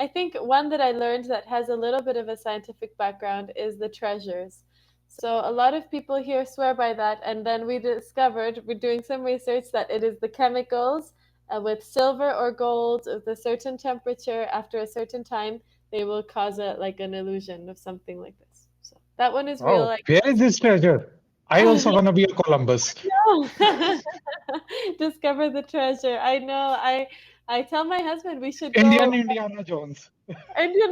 I think one that I learned that has a little bit of a scientific background is the treasures. So a lot of people here swear by that, and then we discovered, we're doing some research, that it is the chemicals with silver or gold with a certain temperature after a certain time, they will cause a like an illusion of something like this. So that one is real, Oh, I where is this treasure? I guess. also wanna be a Columbus. No. Discover the treasure. I know. I tell my husband we should go. Indian Indiana Jones. Indian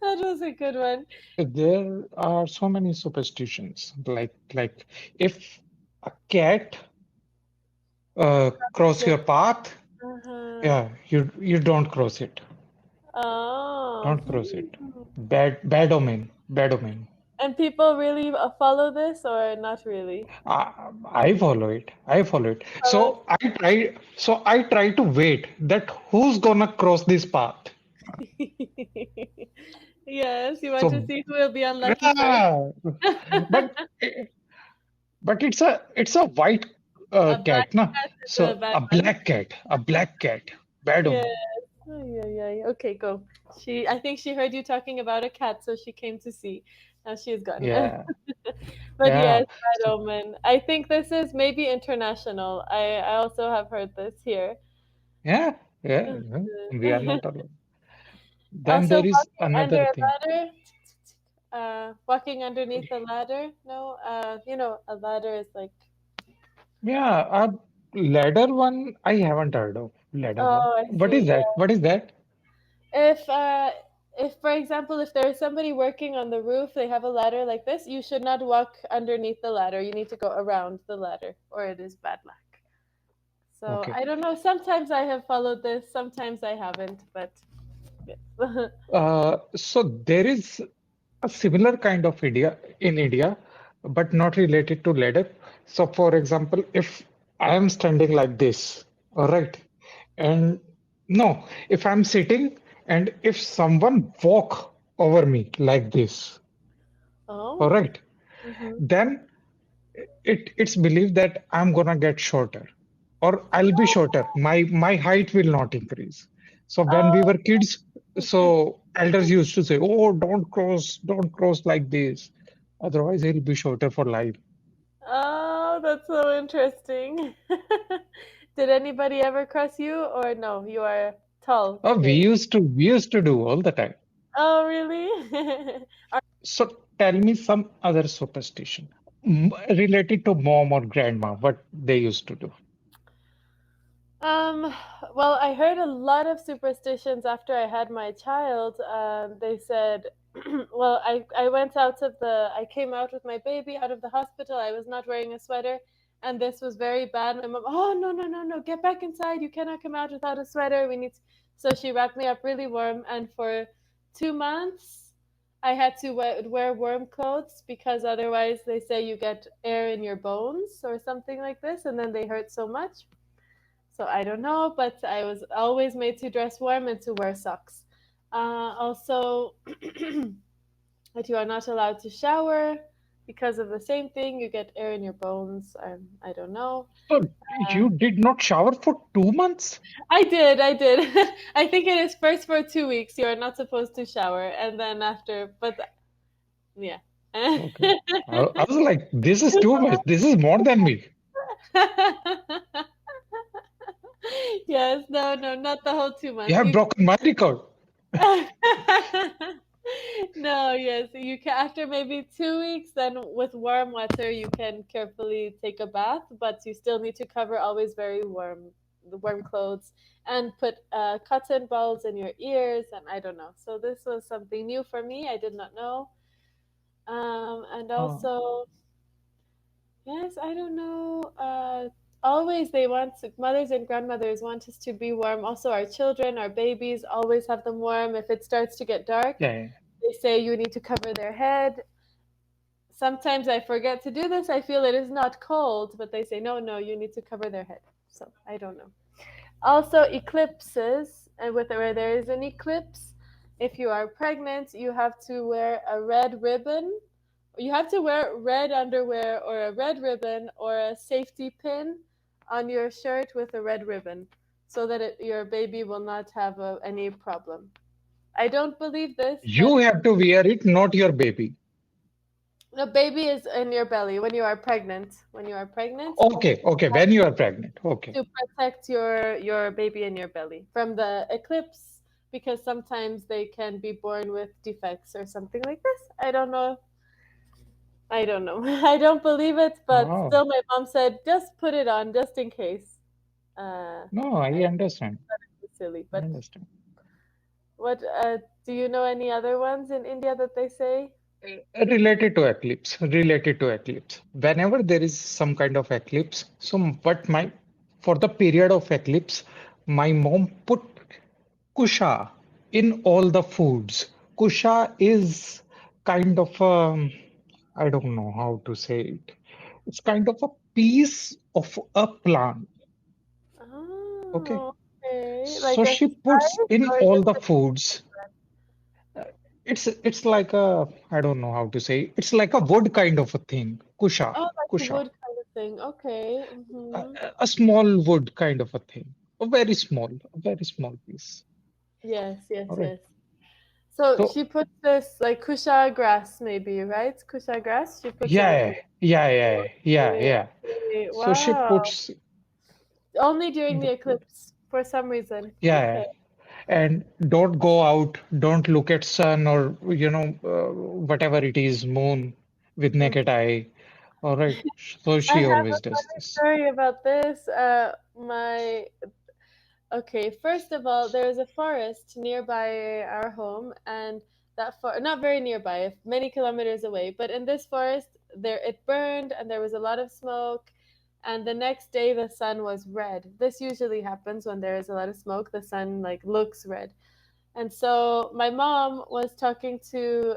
That was a good one. There are so many superstitions. Like if a cat cross Yeah. your path, Uh-huh. yeah, you don't cross it. Oh. Don't cross it. Bad omen. Bad omen. And people really follow this or not really? I follow it. I follow it. Follow So I try to wait that who's gonna cross this path. it? Yes, you want to So see who will be unlucky first. yeah, but but it's a white A black cat, na? cat is a So bad a one. black cat, bad Yeah. omen. Oh, yeah, yeah. Okay, go. I think she heard you talking about a cat, so she came to see. Now she's gone. Yeah, But yeah, yes, bad omen. I think this is maybe international. I also have heard this here. yeah, yeah. We are not alone. Then Also, there is walking under another a thing. ladder, walking underneath a ladder. No, a ladder is like, Yeah, a ladder one I haven't heard of. Ladder one. oh, I What is see. that? What is that? If for example, if there is somebody working on the roof, they have a ladder like this, you should not walk underneath the ladder. You need to go around the ladder, or it is bad luck. So Okay. I don't know. Sometimes I have followed this, sometimes I haven't, but yes. So there is a similar kind of India in India, but not related to ladder. So for example, if I am standing like this, all right, and no, if I'm sitting and if someone walk over me like this, all Oh. right, Hmm. then it's believed that I'm gonna get shorter or I'll be shorter. My height will not increase. So when we were Oh. kids, so elders used to say, "Oh, don't cross like this. Otherwise, he'll be shorter for life." Oh, that's so interesting. Did anybody ever cross you, or no? You are tall Oh, today. we used to do all the time. Oh, really? So tell me some other superstition related to mom or grandma, what they used to do. Um, well, I heard a lot of superstitions after I had my child. They said, well, I went out of I came out with my baby out of the hospital. I was not wearing a sweater, and this was very bad. My mom, oh, no, no, no, no, get back inside. You cannot come out without a sweater. So she wrapped me up really warm, and for 2 months, I had to wear warm clothes because otherwise they say you get air in your bones or something like this, and then they hurt so much. So I don't know, but I was always made to dress warm and to wear socks. Also, that you are not allowed to shower because of the same thing. You get air in your bones. I don't know. So Uh, you did not shower for 2 months? I did. I did. I think it is first for 2 weeks. You are not supposed to shower, and then after, but yeah. Okay. I was like, this is too much. This is more than me. Yes. No. No. Not the whole two You months. have You broken my record. No, yes, you can after maybe 2 weeks, then with warm water you can carefully take a bath, but you still need to cover always very warm clothes and put cotton balls in your ears and I don't know. So this was something new for me. I did not know. And Oh, also, yes, I don't know. Always mothers and grandmothers want us to be warm. Also, our children, our babies, always have them warm. If it starts to get dark, yeah. they say you need to cover their head. Sometimes I forget to do this. I feel it is not cold, but they say, no, no, you need to cover their head. So I don't know. Also, eclipses, and where there is an eclipse, if you are pregnant, you have to wear a red ribbon. You have to wear red underwear or a red ribbon or a safety pin on your shirt with a red ribbon. so that your baby will not have any problem. I don't believe this, You but have to wear it, not your baby. the baby is in your belly when you are pregnant. When you are pregnant, Okay, okay, when you are pregnant. Okay. to protect your baby in your belly from the eclipse, because sometimes they can be born with defects or something like this. I don't know. I don't believe it, but Oh, still, my mom said just put it on just in case. no, I I understand. It's silly, I but understand. what do you know any other ones in India that they say? Related to eclipse, related to eclipse. Whenever there is some kind of eclipse, so but my for the period of eclipse, my mom put kusha in all the foods. Kusha is kind of I don't know how to say it. It's kind of a piece of a plant. Okay. Oh, okay. Like So a she puts spice in or all just the a foods. It's like a I don't know how to say. It's like a wood kind of a thing. Kusha, oh, like a kusha, wood kind of thing. Okay. a, Mm-hmm. a small wood kind of a thing. A very small piece. Yes, yes, All right. yes. So So she puts this like kusha grass, maybe, right? Kusha grass. She puts it in. yeah. Okay, Yeah. okay. So she Wow. puts Only during the the eclipse for some reason. yeah, Okay. and don't go out. Don't look at sun or whatever it is, moon with naked Okay. eye. All right. So I she have always a does funny this. story about this. My Okay, first of all, there is a forest nearby our home, and that not very nearby, many kilometers away, but in this forest, there it burned and there was a lot of smoke, and the next day the sun was red. This usually happens when there is a lot of smoke, the sun like looks red. And so my mom was talking to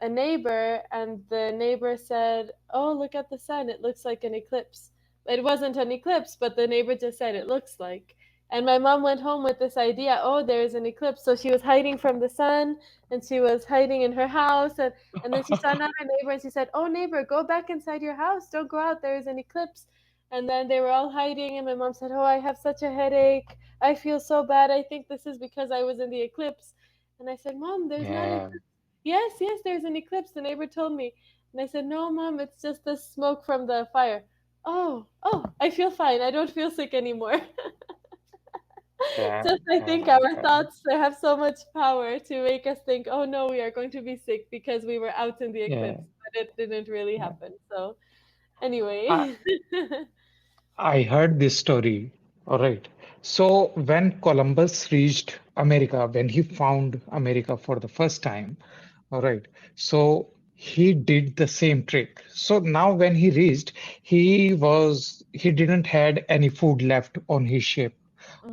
a neighbor, and the neighbor said, "Oh, look at the sun. It looks like an eclipse." It wasn't an eclipse, but the neighbor just said it looks like. And my mom went home with this idea, oh, there is an eclipse. So she was hiding from the sun, and she was hiding in her house. And then she saw another neighbor, and she said, "Oh, neighbor, go back inside your house. Don't go out. There is an eclipse." And then they were all hiding, and my mom said, "Oh, I have such a headache. I feel so bad. I think this is because I was in the eclipse." And I said, "Mom, there's not an Yeah, eclipse." "Yes, yes, there's an eclipse. The neighbor told me." And I said, "No, mom, it's just the smoke from the fire." "Oh, oh, I feel fine. I don't feel sick anymore." yeah, Just I think yeah, our yeah, thoughts, they have so much power to make us think, "Oh no, we are going to be sick because we were out in the yeah. eclipse," but it didn't really Yeah. happen. So I, anyway. I heard this story. All right. So when Columbus reached America, when he found America for the first time, all right. So he did the same trick. So now when he reached, he didn't had any food left on his ship.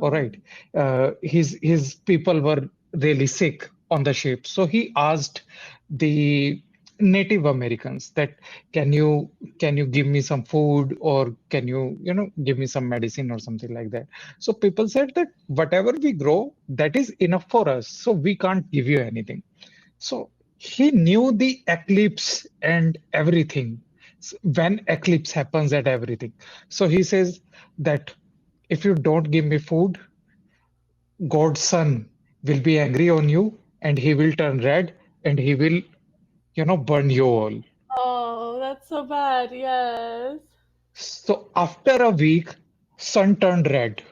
All right. Mm. His people were really sick on the ship. So he asked the Native Americans that can you can you give me some food or can you give me some medicine or something like that. So people said that whatever we grow, that is enough for us. So we can't give you anything. So he knew the eclipse and everything. When eclipse happens at everything. So he says that if you don't give me food, God's son will be angry on you and he will turn red and he will burn you all. Oh, that's so bad. Yes. So after a week, sun turned red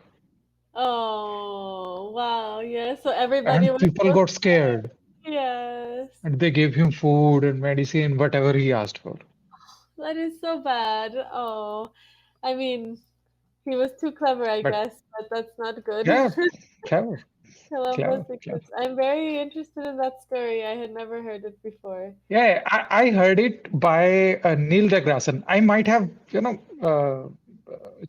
Oh, wow. Yes. So everybody and was people so got scared scared. Yes. and they gave him food and medicine, whatever he asked for. That is so bad. Oh, I mean, he was too clever, I But guess, but that's not good. yeah, clever, Columbus clever, clever. eclipse. I'm very interested in that story. I had never heard it before. Yeah, I heard it by Neil deGrasse. I might have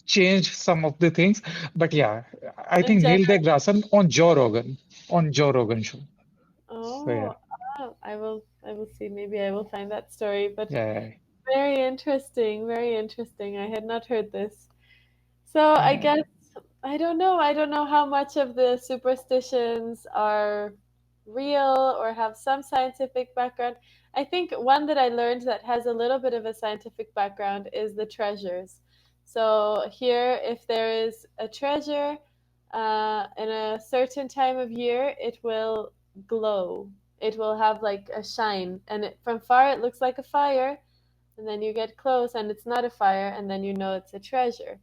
changed some of the things, but yeah, I In think Neil general. deGrasse on Joe Rogan show. So yeah, Oh, I will see. Maybe I will find that story. But yeah, very interesting, very interesting. I had not heard this. So I yeah. guess I don't know. I don't know how much of the superstitions are real or have some scientific background. I think one that I learned that has a little bit of a scientific background is the treasures. So here, if there is a treasure in a certain time of year, it will glow. It will have like a shine, and from far it looks like a fire, and then you get close and it's not a fire, and then you know it's a treasure.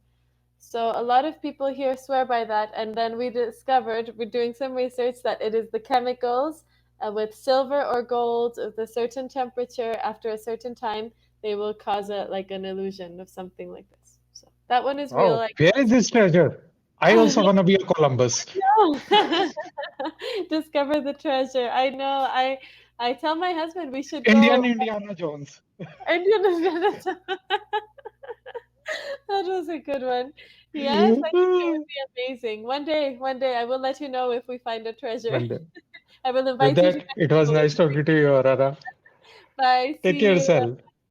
So a lot of people here swear by that, and then we discovered, we're doing some research, that it is the chemicals with silver or gold with a certain temperature after a certain time, they will cause a like an illusion of something like this. So that one is real, Oh, I where is this treasure? I guess. also want to be a Columbus. No. Discover the treasure. I know. I tell my husband we should Indian go. Indiana Jones. Indian is that was a good one. Yes, I think it would be amazing. One day, I will let you know if we find a treasure. One day. I will With invite you to that, come it and was go with nice me. talking to you, Aurora. Bye. Take See care, you. yourself.